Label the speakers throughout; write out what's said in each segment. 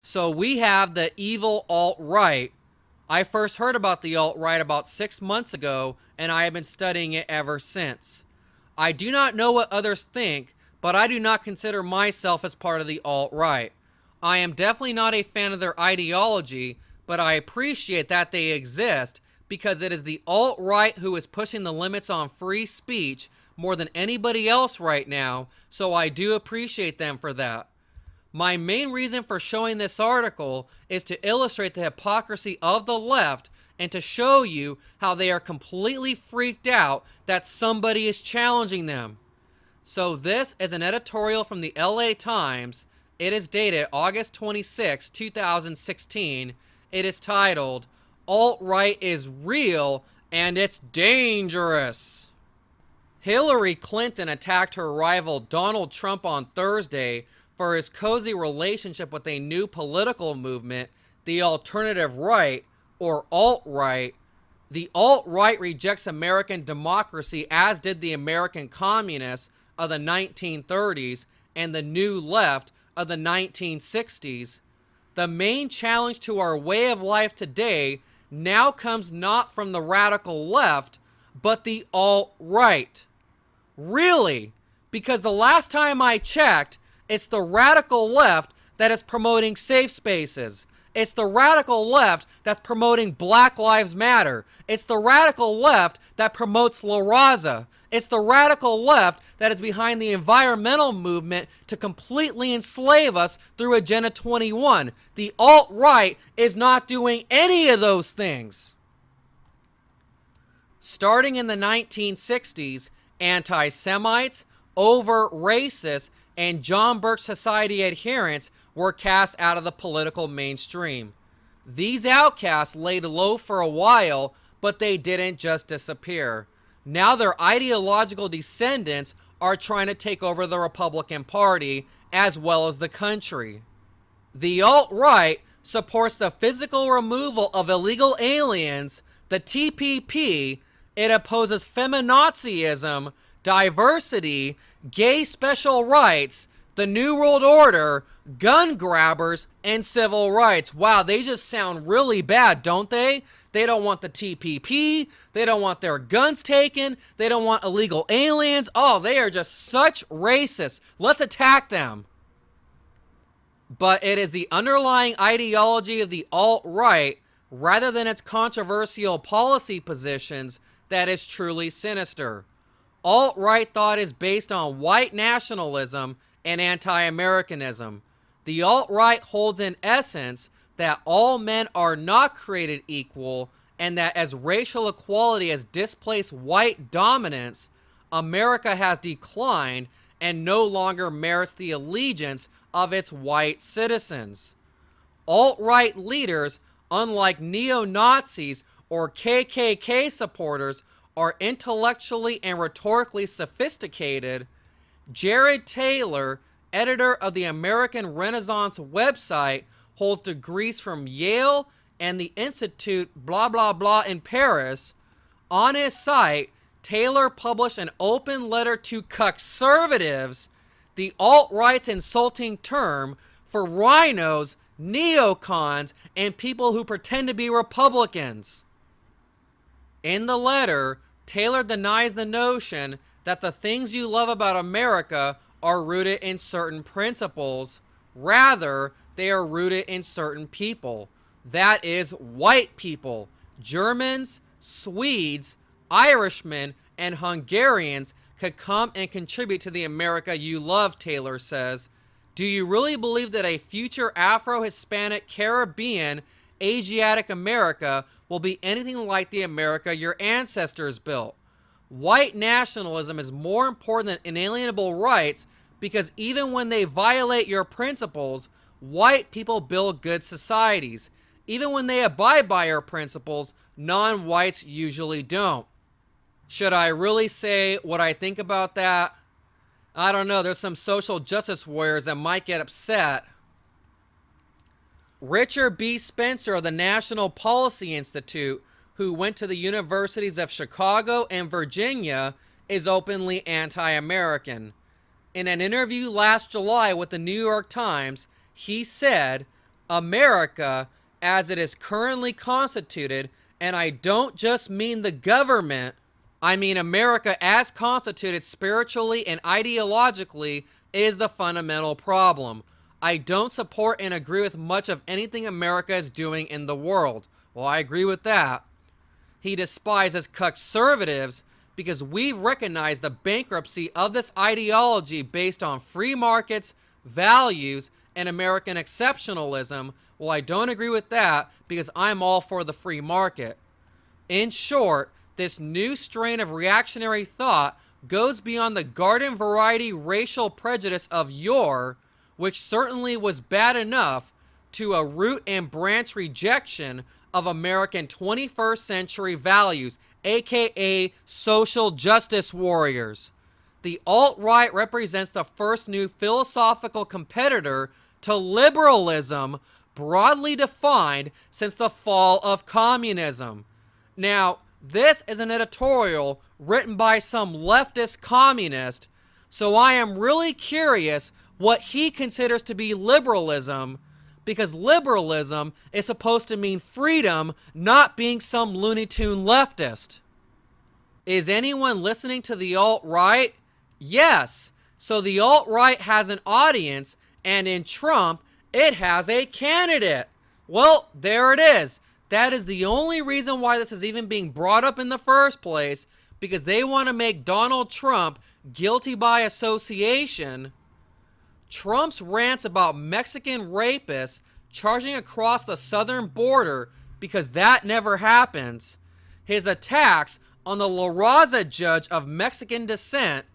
Speaker 1: So we have the evil alt-right. I first heard about the alt-right about 6 months ago, and I have been studying it ever since. I do not know what others think, but I do not consider myself as part of the alt-right. I am definitely not a fan of their ideology, but I appreciate that they exist because it is the alt-right who is pushing the limits on free speech more than anybody else right now, so I do appreciate them for that. My main reason for showing this article is to illustrate the hypocrisy of the left and to show you how they are completely freaked out that somebody is challenging them. So this is an editorial from the LA Times. It is dated August 26, 2016. It is titled, "Alt-Right is Real and It's Dangerous." Hillary Clinton attacked her rival Donald Trump on Thursday for his cozy relationship with a new political movement, the alternative right, or alt-right. The alt-right rejects American democracy, as did the American communists of the 1930s and the New Left of the 1960s. The main challenge to our way of life today now comes not from the radical left, but the alt-right. Really? Because the last time I checked, it's the radical left that is promoting safe spaces. It's the radical left that's promoting Black Lives Matter. It's the radical left that promotes La Raza. It's the radical left that is behind the environmental movement to completely enslave us through Agenda 21. The alt-right is not doing any of those things. Starting in the 1960s, anti-Semites, overt racists, and John Birch Society adherents were cast out of the political mainstream. These outcasts laid low for a while, but they didn't just disappear. Now their ideological descendants are trying to take over the Republican Party as well as the country. The alt-right supports the physical removal of illegal aliens, the TPP. It opposes feminazism, diversity, gay special rights, the New World Order, gun grabbers, and civil rights. Wow, they just sound really bad, don't they? They don't want the TPP. They don't want their guns taken. They don't want illegal aliens. Oh, they are just such racists. Let's attack them. But it is the underlying ideology of the alt-right, rather than its controversial policy positions, that is truly sinister. Alt-right thought is based on white nationalism and anti-Americanism. The alt-right holds in essence that all men are not created equal, and that as racial equality has displaced white dominance, America has declined and no longer merits the allegiance of its white citizens. Alt-right leaders, unlike neo-Nazis or KKK supporters, are intellectually and rhetorically sophisticated. Jared Taylor, editor of the American Renaissance website, holds degrees from Yale and the Institute blah blah blah in Paris. On his site, Taylor published an open letter to cuckservatives, the alt-right's insulting term for rhinos, neocons, and people who pretend to be Republicans. In the letter, Taylor denies the notion that the things you love about America are rooted in certain principles. Rather, they are rooted in certain people. That is, white people. Germans, Swedes, Irishmen, and Hungarians could come and contribute to the America you love, Taylor says. Do you really believe that a future Afro-Hispanic, Caribbean, Asiatic America will be anything like the America your ancestors built? White nationalism is more important than inalienable rights because even when they violate your principles, white people build good societies. Even when they abide by your principles, non-whites usually don't. Should I really say what I think about that? I don't know. There's some social justice warriors that might get upset. Richard B. Spencer of the National Policy Institute, who went to the universities of Chicago and Virginia, is openly anti-American. In an interview last July with the New York Times, he said, America, as it is currently constituted, and I don't just mean the government, I mean America as constituted spiritually and ideologically, is the fundamental problem. I don't support and agree with much of anything America is doing in the world. Well, I agree with that. He despises cuckservatives because we recognize the bankruptcy of this ideology based on free markets, values, and American exceptionalism. Well, I don't agree with that because I'm all for the free market. In short, this new strain of reactionary thought goes beyond the garden variety racial prejudice of yore, which certainly was bad enough, to a root and branch rejection of American 21st century values, aka social justice warriors. The alt-right represents the first new philosophical competitor to liberalism, broadly defined since the fall of communism. Now, this is an editorial written by some leftist communist, so I am really curious what he considers to be liberalism, because liberalism is supposed to mean freedom, not being some Looney Tune leftist. Is anyone listening to the alt-right? Yes. So the alt-right has an audience, and in Trump, it has a candidate. Well, there it is. That is the only reason why this is even being brought up in the first place, because they want to make Donald Trump guilty by association. Trump's rants about Mexican rapists charging across the southern border, because that never happens. His attacks on the La Raza judge of Mexican descent,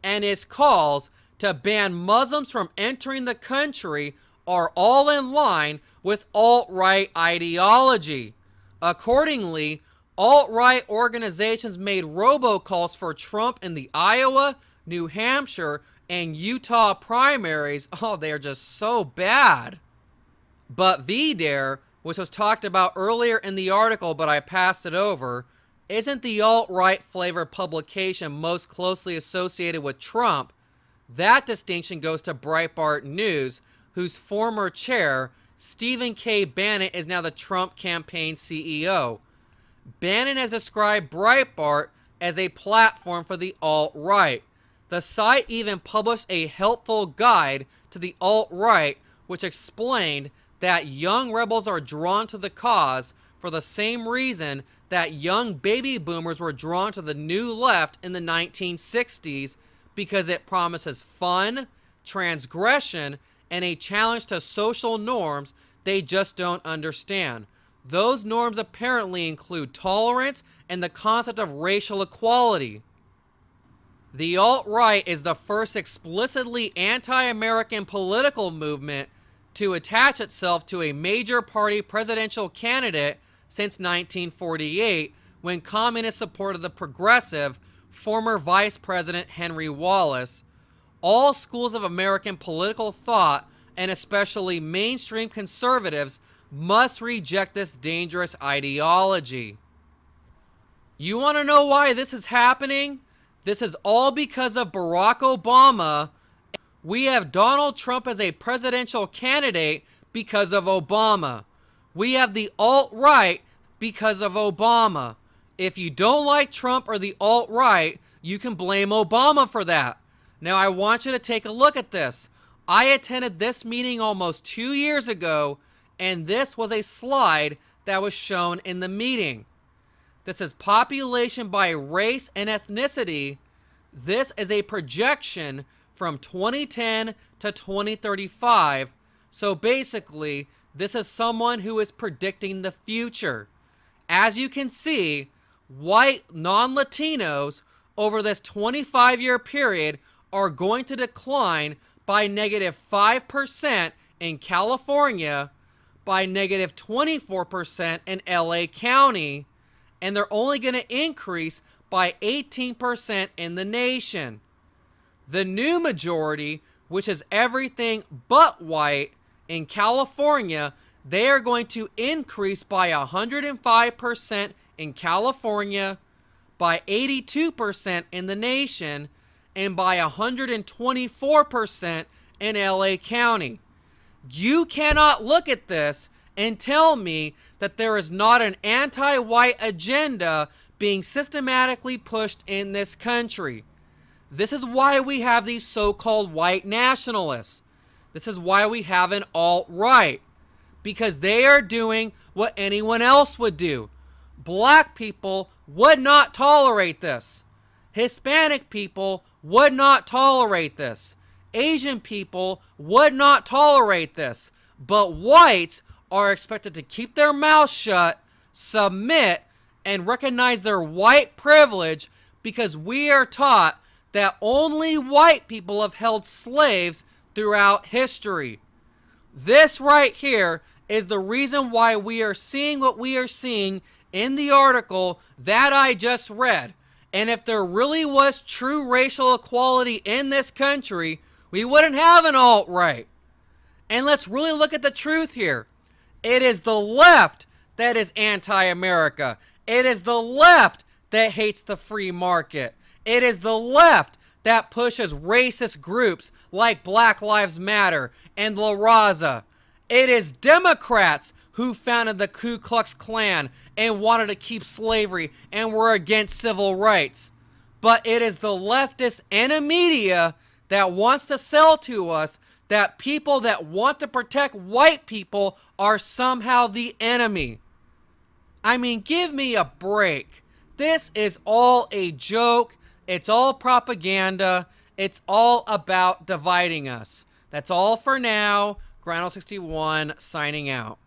Speaker 1: and his calls to ban Muslims from entering the country are all in line with alt-right ideology. Accordingly, alt-right organizations made robocalls for Trump in the Iowa, New Hampshire, and Utah primaries. Oh, they're just so bad. But VDare, which was talked about earlier in the article but I passed it over, isn't the alt-right flavored publication most closely associated with Trump. That distinction goes to Breitbart News, whose former chair, Stephen K. Bannon, is now the Trump campaign CEO. Bannon has described Breitbart as a platform for the alt-right. The site even published a helpful guide to the alt-right, which explained that young rebels are drawn to the cause for the same reason that young baby boomers were drawn to the new left in the 1960s, because it promises fun, transgression, and a challenge to social norms they just don't understand. Those norms apparently include tolerance and the concept of racial equality. The alt-right is the first explicitly anti-American political movement to attach itself to a major party presidential candidate since 1948, when communists supported the progressive former Vice President Henry Wallace. All schools of American political thought, and especially mainstream conservatives, must reject this dangerous ideology. You want to know why this is happening? This is all because of Barack Obama. We have Donald Trump as a presidential candidate because of Obama. We have the alt-right because of Obama. If you don't like Trump or the alt-right, you can blame Obama for that. Now, I want you to take a look at this. I attended this meeting almost 2 years ago, and this was a slide that was shown in the meeting. This is population by race and ethnicity. This is a projection from 2010 to 2035. So basically, this is someone who is predicting the future. As you can see, white non-Latinos over this 25-year period are going to decline by -5% in California, by -24% in LA County, and they're only going to increase by 18% in the nation. The new majority, which is everything but white, in California, they are going to increase by 105% in California, by 82% in the nation, and by 124% in LA County. You cannot look at this and tell me that there is not an anti-white agenda being systematically pushed in this country. This is why we have these so-called white nationalists. This is why we have an alt-right. Because they are doing what anyone else would do. Black people would not tolerate this. Hispanic people would not tolerate this. Asian people would not tolerate this. But whites are expected to keep their mouths shut, submit, and recognize their white privilege because we are taught that only white people have held slaves throughout history. This right here is the reason why we are seeing what we are seeing in the article that I just read. And if there really was true racial equality in this country, we wouldn't have an alt-right. And let's really look at the truth here. It is the left that is anti-America. It is the left that hates the free market. It is the left that pushes racist groups like Black Lives Matter and La Raza. It is Democrats who founded the Ku Klux Klan and wanted to keep slavery and were against civil rights. But it is the leftist and the media that wants to sell to us that people that want to protect white people are somehow the enemy. I mean, give me a break. This is all a joke. It's all propaganda. It's all about dividing us. That's all for now. Grano61 signing out.